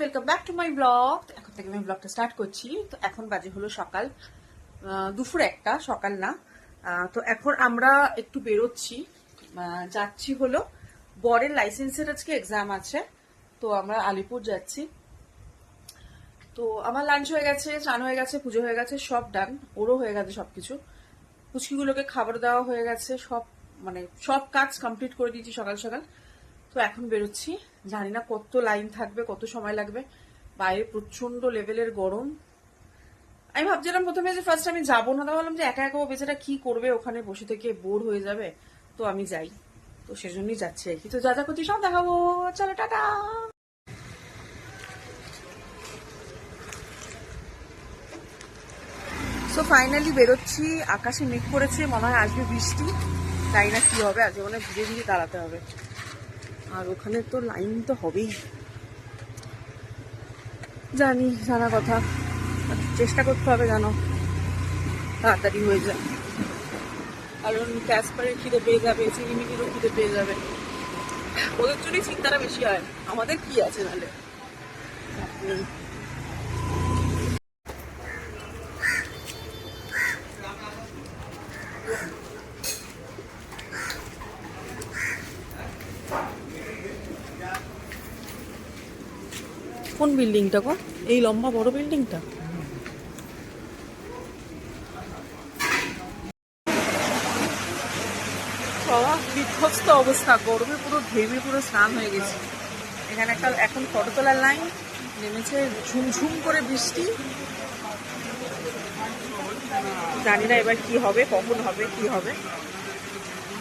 Welcome back to my blog. এখন থেকে আমি ব্লগটা স্টার্ট করছি। তো এখন বাজে হলো সকাল দুপুর একটা, সকাল না। তো এখন আমরা একটু বেরোচ্ছি, যাচ্ছি হলো বরের লাইসেন্সের আজকে এক্সাম আছে, তো আমরা আলিপুর যাচ্ছি। তো আমার লাঞ্চ হয়ে গেছে, স্নান হয়ে গেছে, পুজো হয়ে গেছে, সব ডান। ওরও হয়ে গেছে সবকিছু, পুচকিগুলোকে খাবার দেওয়া হয়ে গেছে, সব মানে সব কাজ কমপ্লিট করে দিয়েছি সকাল সকাল। তো এখন বেরোচ্ছি, জানি না কত লাইন থাকবে, কত সময় লাগবে। বাইরে প্রচন্ড লেভেলের গরম। আমি ভাবছিলাম প্রথমে যে ফার্স্ট আমি যাবো না, ভাবলাম যে একা একা ও বেচারা কি করবে ওখানে বসে থেকে, বোর হয়ে যাবে, তো আমি যাই। তো সেজন্যই যাচ্ছি আর কি। তো যা যা করছি সব দেখাবো, চলো টাটা। সো ফাইনালি বেরোচ্ছি, আকাশে মেঘ করেছে, মনে হয় আসবে বৃষ্টি, তাই না কি হবে, আজকে মনে হয় ধীরে ধীরে দাঁড়াতে হবে। আর ওখানে তো লাইন তো হবেই, জানি, জানা কথা, চেষ্টা করতে হবে জানো তাড়াতাড়ি হয়ে যায়, কারণ ক্যাসপারের খিদে পেয়ে যাবে, চিনিমিনিরও খিদে পেয়ে যাবে, ওদের জন্যই চিন্তাটা বেশি হয়, আমাদের কি আছে নাহলে। কোন বিল্ডিংটা গো? এই লম্বা বড় বিল্ডিংটা? বাবা বিধ্বস্ত অবস্থা, গরমে পুরো ঘেমে পুরো স্নান হয়ে গেছে। এখানে একটা এখন ফটো তোলার লাইন, নেমেছে ঝুমঝুম করে বৃষ্টি, জানি না এবার কি হবে, কখন হবে, কি হবে।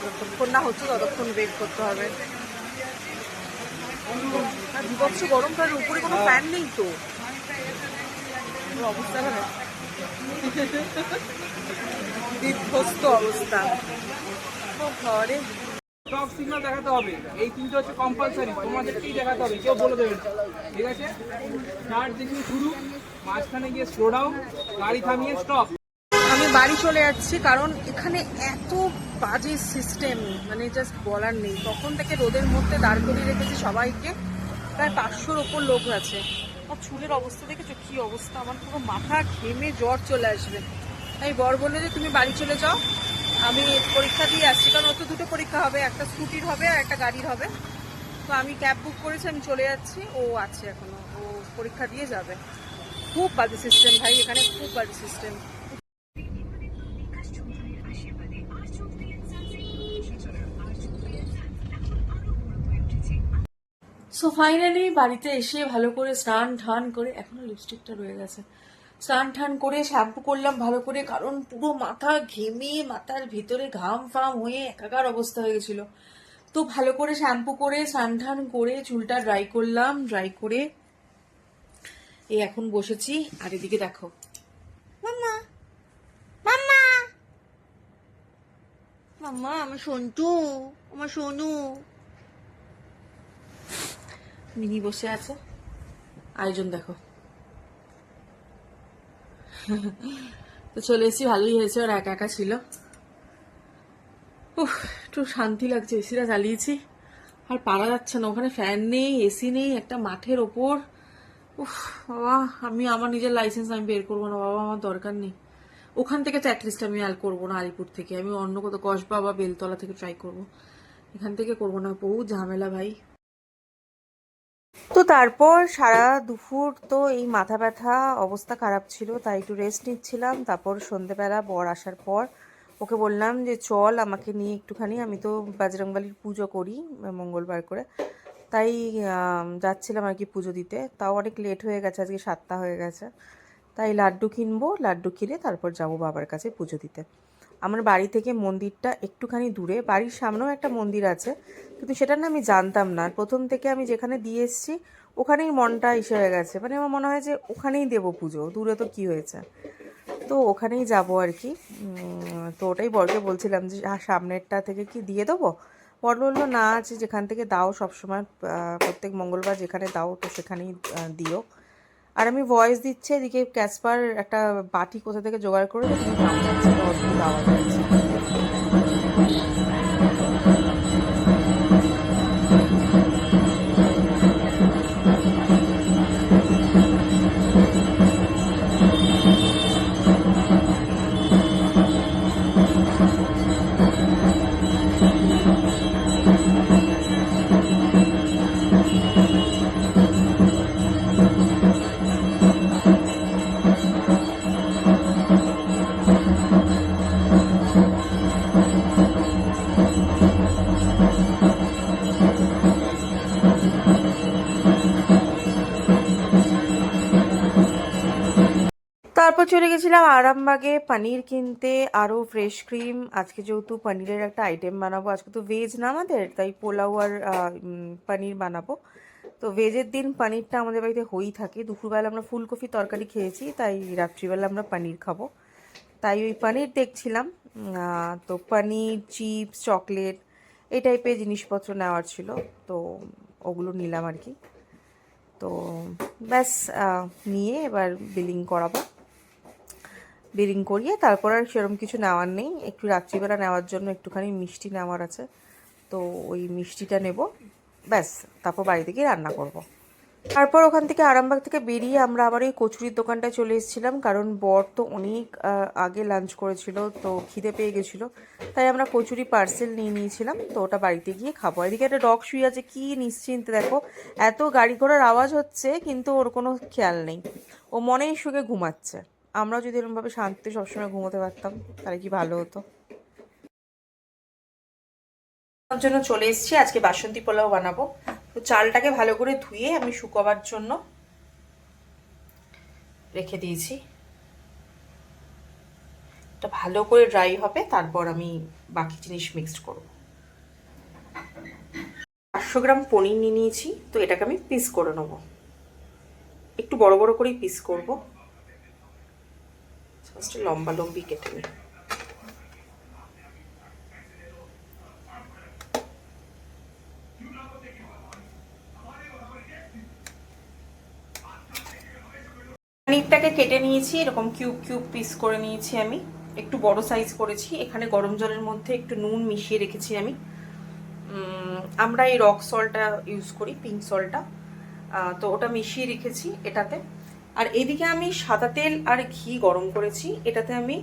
যতক্ষণ না হচ্ছে ততক্ষণ ওয়েট করতে হবে। আর বিভৎস গরম, তার উপরে কোনো ফ্যান নেই তো, অবস্থা হবে বিধ্বস্ত অবস্থা। ঘরে স্টপ সিগন্যাল দেখাতে হবে, এই তিনটে হচ্ছে কম্পালসারি, তোমাদেরকেই দেখাতে হবে, কেউ বলে দেবে না, ঠিক আছে? স্টার্ট দেখি শুরু, মাঝখানে গিয়ে স্লো ডাউন, গাড়ি থামিয়ে স্টপ। আমি বাড়ি চলে যাচ্ছি, কারণ এখানে এত বাজে সিস্টেম, মানে জাস্ট বলার নেই। তখন থেকে রোদের মধ্যে দাঁড় করিয়ে রেখেছি সবাইকে, প্রায় 500-র ওপর লোক আছে। আর চুলের অবস্থা দেখেছো কি অবস্থা, আমার পুরো মাথা ঘেমে জ্বর চলে আসবে। আমি বর বললো যে তুমি বাড়ি চলে যাও, আমি পরীক্ষা দিয়ে আসছি, কারণ ওর তো দুটো পরীক্ষা হবে, একটা স্কুটির হবে আর একটা গাড়ির হবে। তো আমি ক্যাব বুক করেছি, আমি চলে যাচ্ছি, ও আছে এখনো, ও পরীক্ষা দিয়ে যাবে। খুব বাজে সিস্টেম ভাই, এখানে খুব বাজে সিস্টেম। সো ফাইনালি বাড়িতে এসে ভালো করে স্নান ঠান করে, এখনো লিপস্টিকটা রয়ে গেছে, স্নান ঠান করে শ্যাম্পু করলাম ভালো করে, কারণ পুরো মাথা ঘেমে মাথার ভিতরে ঘাম ফাম হয়ে একাকার অবস্থা হয়ে গেছিল। তো ভালো করে শ্যাম্পু করে স্নান ঠান করে চুলটা ড্রাই করলাম, ড্রাই করে এই এখন বসেছি। আর এদিকে দেখো মাম্মা, মাম্মা, মাম্মা, আমার সন্টু, আমার সোনু, মিনি বসে আছে। আয়োজন দেখো। তো চলে এসেছি, ভালোই হয়েছে, আর একা একা ছিল, একটু শান্তি লাগছে। এসিটা চালিয়েছি, আর পারা যাচ্ছে না, ওখানে ফ্যান নেই, এসি নেই, একটা মাঠের ওপর। বাবা, আমি আমার নিজের লাইসেন্স আমি বের করবো না বাবা, আমার দরকার নেই। ওখান থেকে তো অ্যাটলিস্ট আমি আর করবো না, আলিপুর থেকে আমি অন্য কোথাও কসবা বা বেলতলা থেকে ট্রাই করবো, এখান থেকে করবো না, বহু ঝামেলা ভাই। তো তারপর সারা দুপুর তো এই মাথা ব্যথা, অবস্থা খারাপ ছিল, তাই একটু রেস্ট নিচ্ছিলাম। তারপর সন্ধেবেলা বর আসার পর ওকে বললাম যে চল আমাকে নিয়ে একটুখানি, আমি তো বজরংবলীর পুজো করি মঙ্গলবার করে, তাই যাচ্ছিলাম আর কি পুজো দিতে। তাও অনেক লেট হয়ে গেছে, আজকে 7টা হয়ে গেছে, তাই লাড্ডু কিনবো, লাড্ডু কিনে তারপর যাবো বাবার কাছে পুজো দিতে। আমার বাড়ি থেকে মন্দিরটা একটুখানি দূরে, বাড়ির সামনেও একটা মন্দির আছে, কিন্তু সেটা না আমি জানতাম না, প্রথম থেকে আমি যেখানে দিয়ে এসেছি ওখানেই মনটা এসে হয়ে গেছে, মানে আমার মনে হয় যে ওখানেই দেবো পুজো, দূরে তো কি হয়েছে, তো ওখানেই যাব আর কি। তো ওটাই বরকে বলছিলাম যে সামনেরটা থেকে কি দিয়ে দেবো, বর বললো না, আছে যেখান থেকে দাও সবসময়, প্রত্যেক মঙ্গলবার যেখানে দাও তো সেখানেই দিও। আর আমি ভয়েস দিচ্ছি, এদিকে ক্যাসপার একটা বাটি কোথা থেকে জোগাড় করে অদ্ভুত আওয়াজ হচ্ছে। তারপর চলে গেছিলাম আরামবাগে পনির কিনতে, আরও ফ্রেশ ক্রিম। আজকে যেহেতু পনিরের একটা আইটেম বানাবো, আজকে তো ভেজ না আমাদের, তাই পোলাও আর পনির বানাবো। তো ভেজের দিন পনিরটা আমাদের বাড়িতে হয়েই থাকে। দুপুরবেলা আমরা ফুলকপি তরকারি খেয়েছি, তাই রাত্রিবেলা আমরা পনির খাবো। তাই ওই পনির দেখছিলাম। তো পনির, চিপস, চকলেট এই টাইপের জিনিসপত্র নেওয়ার ছিল, তো ওগুলো নিলাম আর কি। তো ব্যাস, নিয়ে এবার বিলিং করাবো। বিলিং করিয়ে তারপর আর সেরকম কিছু নেওয়ার নেই। একটু রাত্রিবেলা নেওয়ার জন্য একটুখানি মিষ্টি নেওয়ার আছে, তো ওই মিষ্টিটা নেব। ব্যাস, তারপর বাড়িতে গিয়ে রান্না করব। তারপর ওখান থেকে আরামবাগ থেকে বেরিয়ে আমরা আবার ওই কচুরির দোকানটায় চলে এসেছিলাম, কারণ বর তো অনেক আগে লাঞ্চ করেছিল, তো খিদে পেয়ে গেছিলো। তাই আমরা কচুরি পার্সেল নিয়ে নিয়েছিলাম, তো ওটা বাড়িতে গিয়ে খাবো। এদিকে একটা ডগ শুয়ে আছে, কি নিশ্চিন্তে দেখো, এত গাড়ি ঘোড়ার আওয়াজ হচ্ছে কিন্তু ওর কোনো খেয়াল নেই, ও মনেই শুয়ে ঘুমাচ্ছে। আমরাও যদি এরকমভাবে শান্তিতে সবসময় ঘুমোতে পারতাম তাহলে কি ভালো হতো। ওর জন্য চলে এসেছি, আজকে বাসন্তী পোলাও বানাবো। তো চালটাকে ভালো করে ধুয়ে আমি শুকাবার জন্য রেখে দিয়েছি। এটা ভালো করে ড্রাই হবে, তারপর আমি বাকি জিনিস মিক্সড করব। 500 গ্রাম পনির নিয়ে নিয়েছি, তো এটাকে আমি পিস করে নেব। একটু বড় বড় করেই পিস করব, ফার্স্টে লম্বা লম্বি কেটে নিই। পনিরটাকে কেটে নিয়েছি, এরকম কিউব কিউব পিস করে নিয়েছি আমি। একটু বড় সাইজ করেছি। এখানে গরম জলের মধ্যে একটু নুন মিশিয়ে রেখেছি আমি। আমরা এই রক সল্টটা ইউজ করি, পিঙ্ক সল্টটা, তো ওটা মিশিয়ে রেখেছি এটাতে। আর এদিকে আমি সাদা তেল আর ঘি গরম করেছি, এটাতে আমি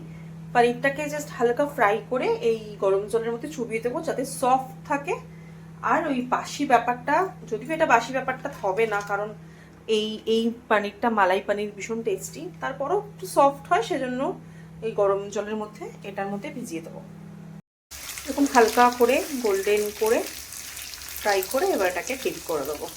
পনিরটাকে জাস্ট হালকা ফ্রাই করে এই গরম জলের মধ্যে চুবিয়ে দেবো, যাতে সফট থাকে। আর ওই বাসি ব্যাপারটা, যদিও এটা বাসি ব্যাপারটা হবে না, কারণ এই এই পনিরটা মালাই পনির ভীষণ টেস্টি, তারপরও একটু সফট হয়, সেজন্য এই গরম জলের মধ্যে এটার মধ্যে ভিজিয়ে দেবো। এরকম হালকা করে গোল্ডেন করে ফ্রাই করে এবার এটাকে ঠিক করে দেবো।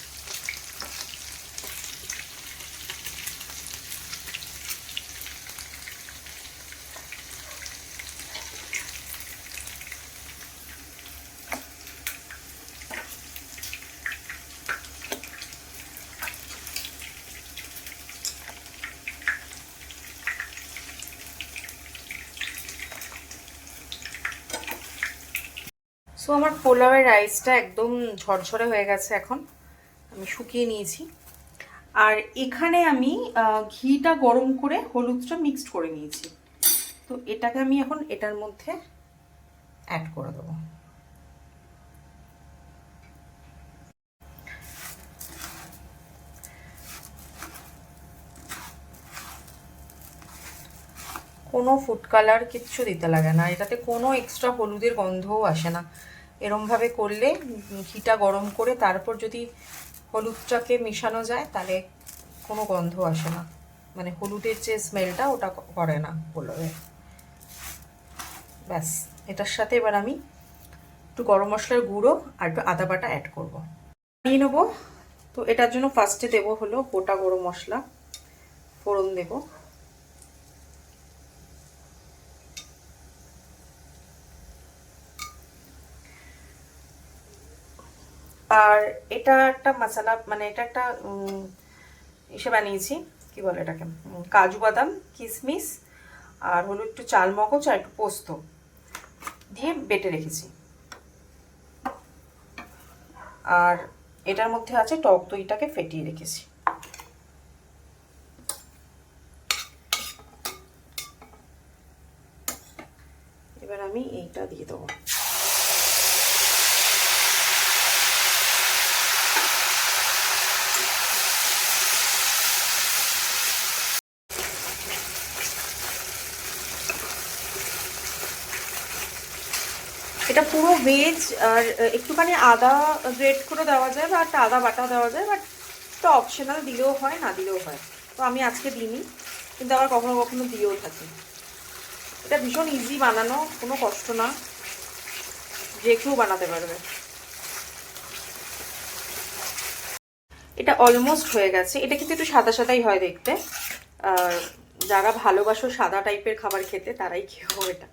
সো আমার পোলাওয়ের রাইসটা একদম ঝরঝরে হয়ে গেছে, এখন আমি শুকিয়ে নিয়েছি। আর এখানে আমি ঘিটা গরম করে হলুদটা মিক্সড করে নিয়েছি, তো এটাকে আমি এখন এটার মধ্যে অ্যাড করে দেবো। কোনো ফুড কালার কিচ্ছু দিতে লাগে না, এটাতে কোনো এক্সট্রা হলুদের গন্ধও আসে না। এরমভাবে করলে ঘিটা গরম করে তারপর যদি হলুদটাকে মেশানো যায়, তাহলে কোনো গন্ধ আসে না, মানে হলুদের যে স্মেলটা ওটা করে না পোলাওয়ে। ব্যাস, এটার সাথে এবার আমি একটু গরম মশলার গুঁড়ো আর একটু আদা বাটা অ্যাড করবো, নিয়ে নেবো। তো এটার জন্য ফার্স্টে দেবো হলো গোটা গরম মশলা, ফোড়ন দেবো। আর এটা একটা মশলা, মানে এটা একটা এসে বানিয়েছি, কি বলে এটাকে, কাজু বাদাম, কিশমিশ, আর হলো একটু চাল মগজ আর একটু পোস্ত দিয়ে বেটে রেখেছি। আর এটার মধ্যে আছে টক দইটাকে ফেটিয়ে রেখেছি। এবার আমি এইটা দিয়ে দেবো। এটা পুরো ভেজ, আর একটুখানি আদা গ্রেট করে দেওয়া যায় বা একটা আদা বাটা দেওয়া যায়, বাট এটা অপশনাল, দিলেও হয় না দিলেও হয়। তো আমি আজকে দিইনি, কিন্তু আবার কখনো কখনো দিয়েও থাকি। এটা ভীষণ ইজি বানানো, কোনো কষ্ট না, যে কেউ বানাতে পারবে। এটা অলমোস্ট হয়ে গেছে, এটা কিন্তু একটু সাদা সাদাই হয় দেখতে, আর যারা ভালোবাসো সাদা টাইপের খাবার খেতে তারাই খেও এটা।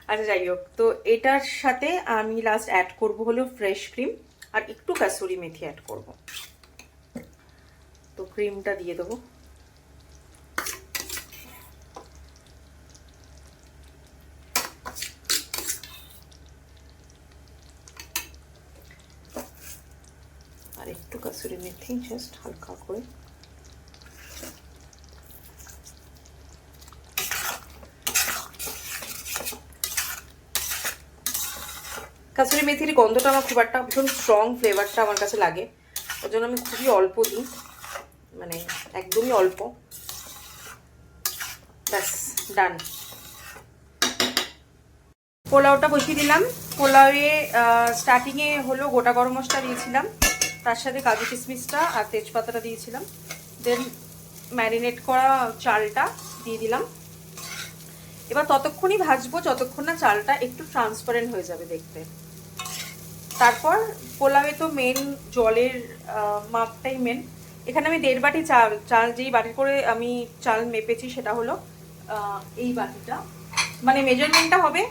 আচ্ছা যাই হোক, তো এটার সাথে আমি লাস্ট অ্যাড করব হলো ফ্রেশ ক্রিম আর একটু কাসুরি মেথি অ্যাড করব। তো ক্রিমটা দিয়ে দেবো। আর একটু কাসুরি মেথি জাস্ট হালকা করে। কাসুরি মেথির গন্ধটা আমার খুব একটা ভীষণ স্ট্রং ফ্লেভারটা আমার কাছে লাগে, ওর জন্য আমি খুবই অল্প দিই, মানে একদমই অল্প। ব্যাস ডান। পোলাওটা বসিয়ে দিলাম। পোলাওয়ে স্টার্টিংয়ে হলো গোটা গরম মশলা দিয়েছিলাম, তার সাথে কাজু কিশমিশটা আর তেজপাতাটা দিয়েছিলাম। দেন ম্যারিনেট করা চালটা দিয়ে দিলাম। এবার ততক্ষণই ভাজবো যতক্ষণ না চালটা একটু ট্রান্সপারেন্ট হয়ে যাবে দেখতে। তারপর পোলাওয়ে তো মেন জলের মাপটাই মেন। এখানে আমি 1.5 বাটি চাল যেই বাটি করে আমি চাল মেপেছি সেটা হলো এই বাটিটা, মানে মেজারমেন্টটা হবে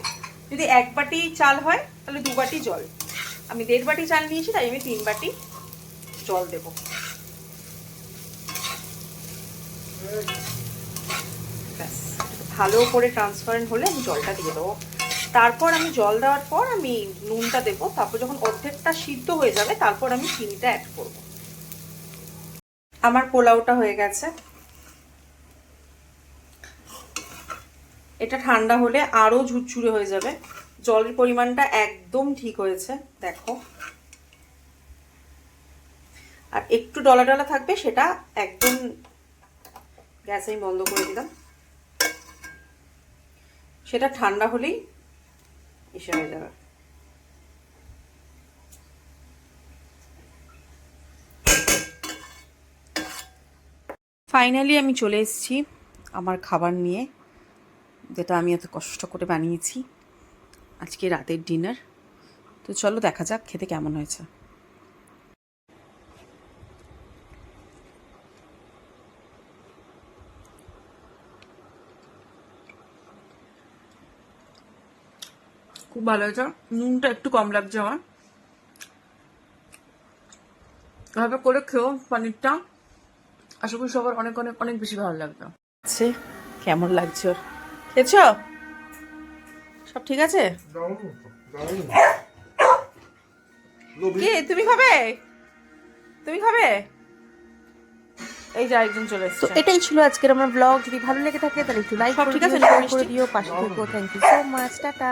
যদি 1 বাটি চাল হয় তাহলে 2 বাটি জল। আমি 1.5 বাটি চাল নিয়েছি, তাই আমি 3 বাটি জল দেব। ব্যাস ভালো করে ট্রান্সপারেন্ট হলে আমি জলটা দিয়ে দেবো। তারপর আমি জল দেওয়ার পর আমি নুনটা দেবো। তারপর যখন অর্ধেকটা সিদ্ধ হয়ে যাবে তারপর আমি চিনিটা অ্যাড করব। আমার পোলাওটা হয়ে গেছে। এটা ঠান্ডা হলে আরো ঝুরঝুরে হয়ে যাবে। জলের পরিমাণটা একদম ঠিক হয়েছে দেখো, আর একটু ডলা ডলা থাকবে সেটা একদম। গ্যাস আমি বন্ধ করে দিলাম। সেটা ঠান্ডা হলেই এসে হয়ে যাবে। ফাইনালি আমি চলে এসেছি আমার খাবার নিয়ে, যেটা আমি এত কষ্ট করে বানিয়েছি আজকে রাতের ডিনার। তো চলো দেখা যাক খেতে কেমন হয়েছে। খুব ভালো হয়েছে, নুনটা একটু কম লাগছে আমার। এভাবে করে খেও পনিরটা, আশা করি সবার অনেক অনেক অনেক বেশি ভালো লাগবে। কেমন লাগছে ওর? খেয়েছ? সব ঠিক আছে? কি তুমি খাবে? তুমি খাবে? এই যে একজন চলে এসেছে। তো এটাই ছিল আজকের আমার ব্লগ। যদি ভালো লেগে থাকে তাহলে একটু লাইক করে দিও, শেয়ার করে দিও, পাশে থেকো। Thank you so much, tata.